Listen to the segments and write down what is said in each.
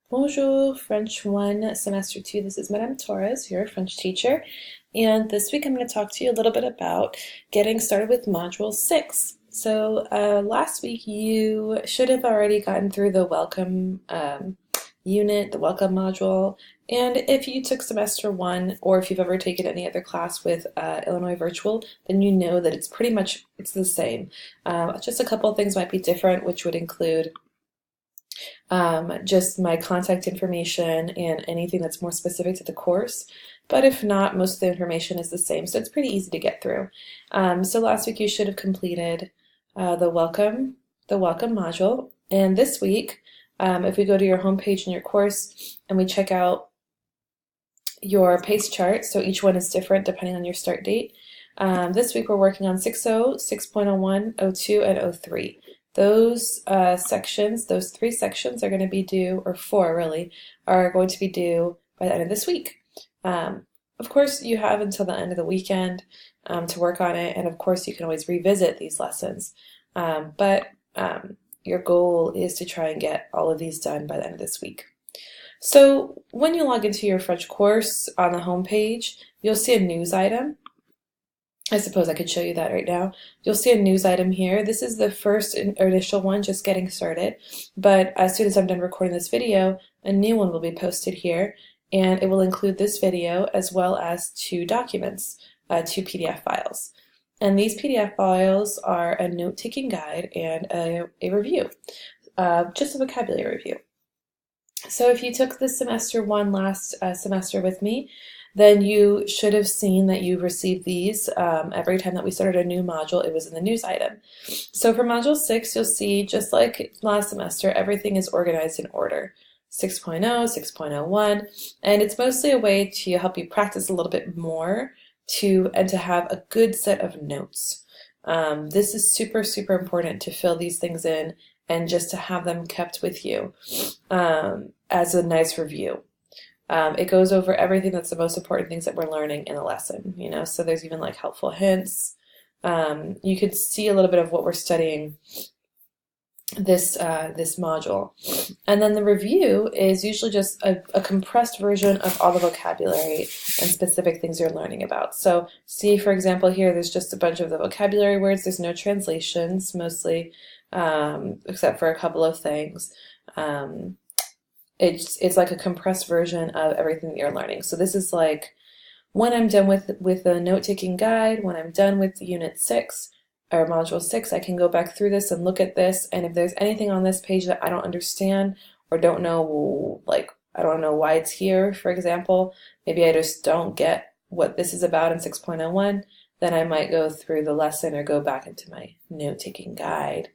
Bonjour, French 1, Semester 2. This is Madame Torres, your French teacher. And this week I'm going to talk to you a little bit about getting started with Module 6. Last week you should have already gotten through the welcome unit, the welcome module. And if you took Semester 1, or if you've ever taken any other class with Illinois Virtual, then you know that it's the same. Just a couple of things might be different, which would include just my contact information and anything that's more specific to the course. But if not, most of the information is the same, so it's pretty easy to get through. So last week you should have completed the welcome module, and this week, if we go to your homepage in your course and we check out your PACE chart, so each one is different depending on your start date. This week we're working on 6.0, 6.01, 02, and 03. Those sections, those 3 sections are going to be due, or 4 really, are going to be due by the end of this week. Of course, you have until the end of the weekend to work on it, and of course you can always revisit these lessons. But your goal is to try and get all of these done by the end of this week. So when you log into your French course on the home page, you'll see a news item. I suppose I could show you that right now. You'll see a news item here. This is the first initial one, just getting started. But as soon as I'm done recording this video, a new one will be posted here, and it will include this video as well as 2 documents, 2 PDF files. And these PDF files are a note-taking guide and a review, just a vocabulary review. So if you took the semester 1 last semester with me, then you should have seen that you received these every time that we started a new module. It was in the news item. So for Module 6, you'll see, just like last semester, everything is organized in order. 6.0, 6.01, and it's mostly a way to help you practice a little bit more and to have a good set of notes. This is super, super important to fill these things in and just to have them kept with you as a nice review. It goes over everything that's the most important things that we're learning in the lesson, so there's even like helpful hints. You could see a little bit of what we're studying this module. And then the review is usually just a compressed version of all the vocabulary and specific things you're learning about. So see, for example, here there's just a bunch of the vocabulary words. There's no translations, mostly, except for a couple of things. It's like a compressed version of everything that you're learning. So this is like when I'm done with the note-taking guide, when I'm done with Unit 6 or Module 6, I can go back through this and look at this, and if there's anything on this page that I don't understand or don't know, like I don't know why it's here, for example, maybe I just don't get what this is about in 6.01, then I might go through the lesson or go back into my note-taking guide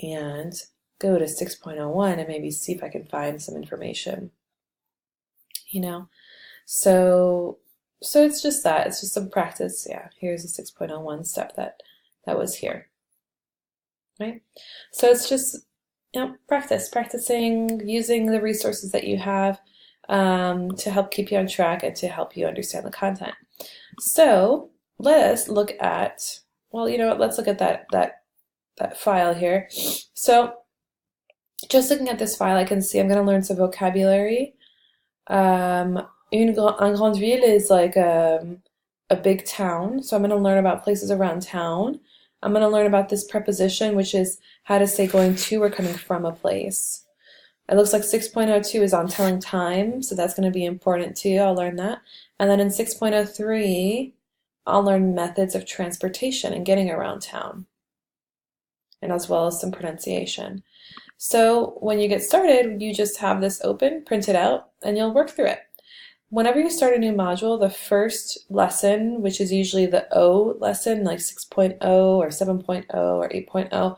and go to 6.01 and maybe see if I can find some information, So it's just that. It's just some practice. Yeah, here's a 6.01 step that was here, right? So it's just, practicing, using the resources that you have to help keep you on track and to help you understand the content. So let us look at, let's look at that file here. So just looking at this file, I can see I'm going to learn some vocabulary. Un grande ville is like a big town, so I'm going to learn about places around town. I'm going to learn about this preposition, which is how to say going to or coming from a place. It looks like 6.02 is on telling time, so that's going to be important too. I'll learn that. And then in 6.03, I'll learn methods of transportation and getting around town, and as well as some pronunciation. So when you get started, you just have this open, print it out, and you'll work through it. Whenever you start a new module, the first lesson, which is usually the O lesson, like 6.0 or 7.0 or 8.0,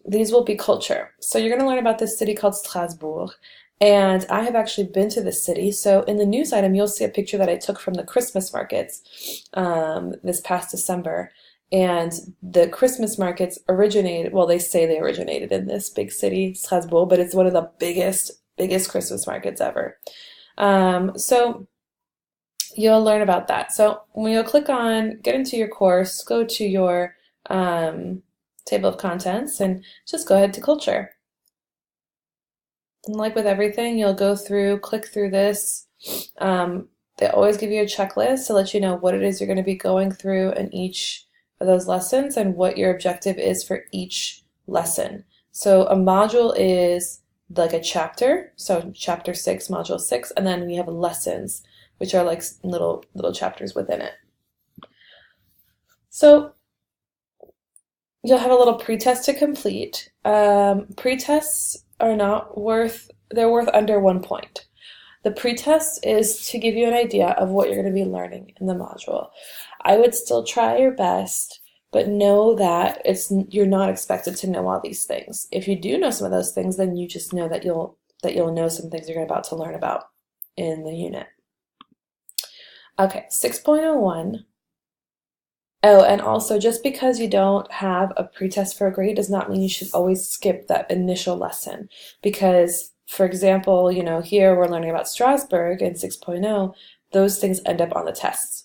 these will be culture. So you're going to learn about this city called Strasbourg. And I have actually been to this city. So in the news item, you'll see a picture that I took from the Christmas markets this past December. And the Christmas markets originated, well, they say they originated in this big city, Strasbourg, but it's one of the biggest Christmas markets ever. So you'll learn about that. So when you'll click on get into your course, go to your table of contents and just go ahead to culture. And like with everything, you'll go through, click through this. They always give you a checklist to let you know what it is you're going to be going through in each of those lessons and what your objective is for each lesson. So a module is like a chapter, so chapter 6, module 6, and then we have lessons, which are like little chapters within it. So you'll have a little pretest to complete. Pretests are not worth, they're worth under 1 point. The pretest is to give you an idea of what you're going to be learning in the module. I would still try your best, but know that you're not expected to know all these things. If you do know some of those things, then you just know that you'll know some things you're about to learn about in the unit. Okay, 6.01. Oh, and also, just because you don't have a pretest for a grade does not mean you should always skip that initial lesson. Because, for example, you know, here we're learning about Strasbourg in 6.0, those things end up on the tests.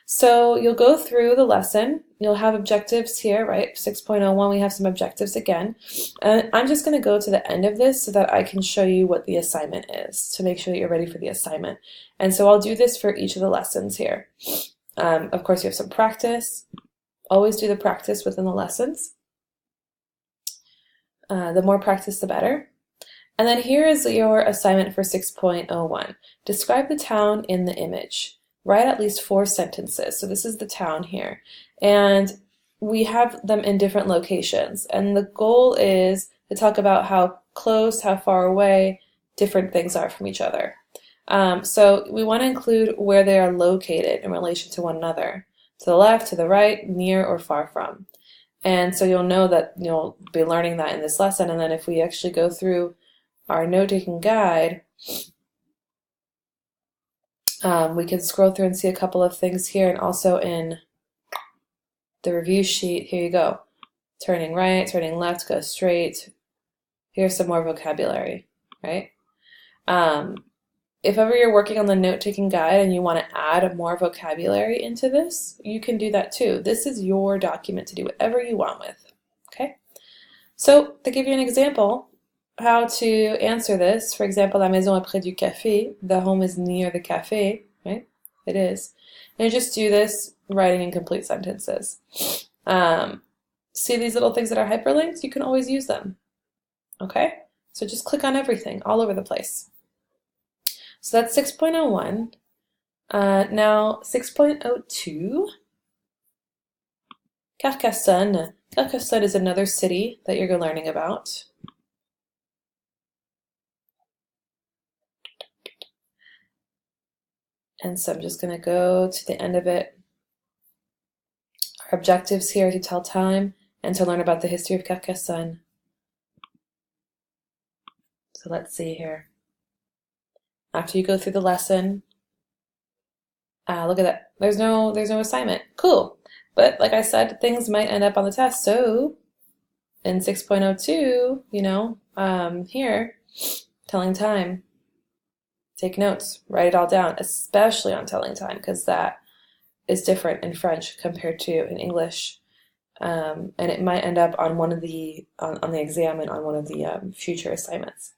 So you'll go through the lesson, you'll have objectives here, right? 6.01, we have some objectives again. And I'm just going to go to the end of this so that I can show you what the assignment is, to make sure that you're ready for the assignment. And so I'll do this for each of the lessons here. Of course, you have some practice. Always do the practice within the lessons. The more practice, the better. And then here is your assignment for 6.01. Describe the town in the image. Write at least 4 sentences. So this is the town here. And we have them in different locations. And the goal is to talk about how close, how far away different things are from each other. So we want to include where they are located in relation to one another. To the left, to the right, near or far from. And so you'll know that you'll be learning that in this lesson. And then if we actually go through our note-taking guide, we can scroll through and see a couple of things here, and also in the review sheet, here you go. Turning right, turning left, go straight. Here's some more vocabulary, right? If ever you're working on the note-taking guide and you want to add more vocabulary into this, you can do that too. This is your document to do whatever you want with, okay? So to give you an example, how to answer this, for example, la maison est près du café, the home is near the cafe, right? It is. And you just do this writing in complete sentences. See these little things that are hyperlinks? You can always use them, okay? So just click on everything, all over the place. So that's 6.01. Now 6.02, Carcassonne. Carcassonne is another city that you're learning about. And so I'm just going to go to the end of it. Our objectives here are to tell time and to learn about the history of Carcassonne. So let's see here. After you go through the lesson, look at that. There's no assignment. Cool. But like I said, things might end up on the test. So in 6.02, you know, here, telling time. Take notes, write it all down, especially on telling time, because that is different in French compared to in English. And it might end up on one of the on the exam and on one of the future assignments.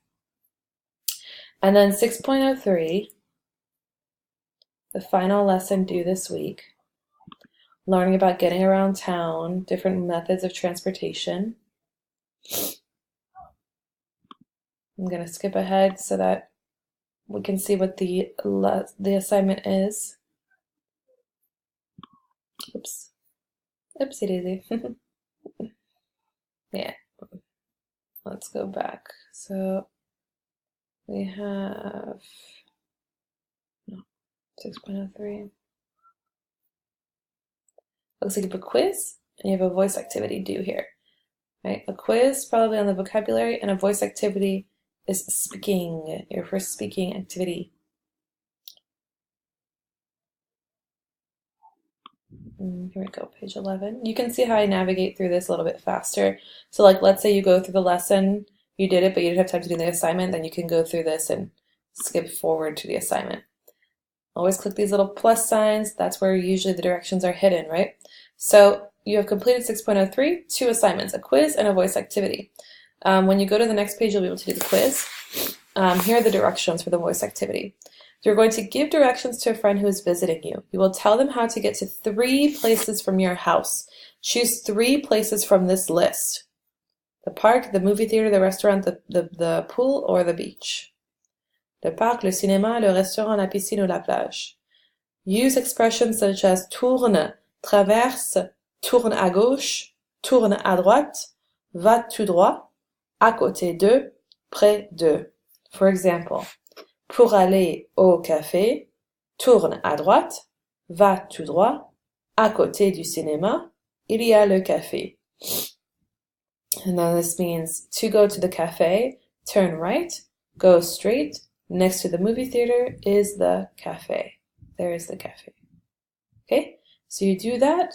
And then 6.03, the final lesson due this week, learning about getting around town, different methods of transportation. I'm going to skip ahead so that we can see what the assignment is. Oops. Oopsie daisy. Yeah. Let's go back. So we have 6.03. Looks like you have a quiz and you have a voice activity due here. Right? A quiz probably on the vocabulary, and a voice activity is speaking, your first speaking activity. Here we go, page 11. You can see how I navigate through this a little bit faster. So like, let's say you go through the lesson, you did it, but you didn't have time to do the assignment, then you can go through this and skip forward to the assignment. Always click these little plus signs. That's where usually the directions are hidden, right? So you have completed 6.03, 2 assignments, a quiz and a voice activity. When you go to the next page, you'll be able to do the quiz. Here are the directions for the voice activity. You're going to give directions to a friend who is visiting you. You will tell them how to get to 3 places from your house. Choose 3 places from this list. The park, the movie theater, the restaurant, the pool, or the beach. Le parc, le cinéma, le restaurant, la piscine ou la plage. Use expressions such as tourne, traverse, tourne à gauche, tourne à droite, va tout droit, à côté de, près de. For example, pour aller au café, tourne à droite, va tout droit, à côté du cinéma, il y a le café. And then this means to go to the cafe, turn right, go straight, next to the movie theater is the cafe. There is the cafe. Okay, so you do that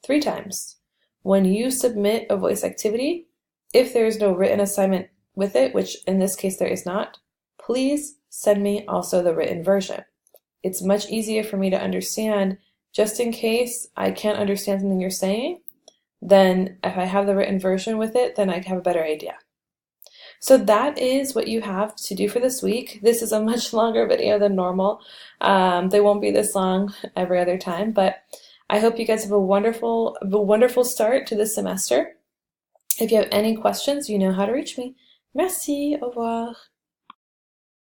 3 times. When you submit a voice activity, if there is no written assignment with it, which in this case there is not, please send me also the written version. It's much easier for me to understand, just in case I can't understand something you're saying, then if I have the written version with it, then I have a better idea. So that is what you have to do for this week. This is a much longer video than normal. They won't be this long every other time, but I hope you guys have a wonderful start to this semester. If you have any questions, you know how to reach me. Merci, au revoir.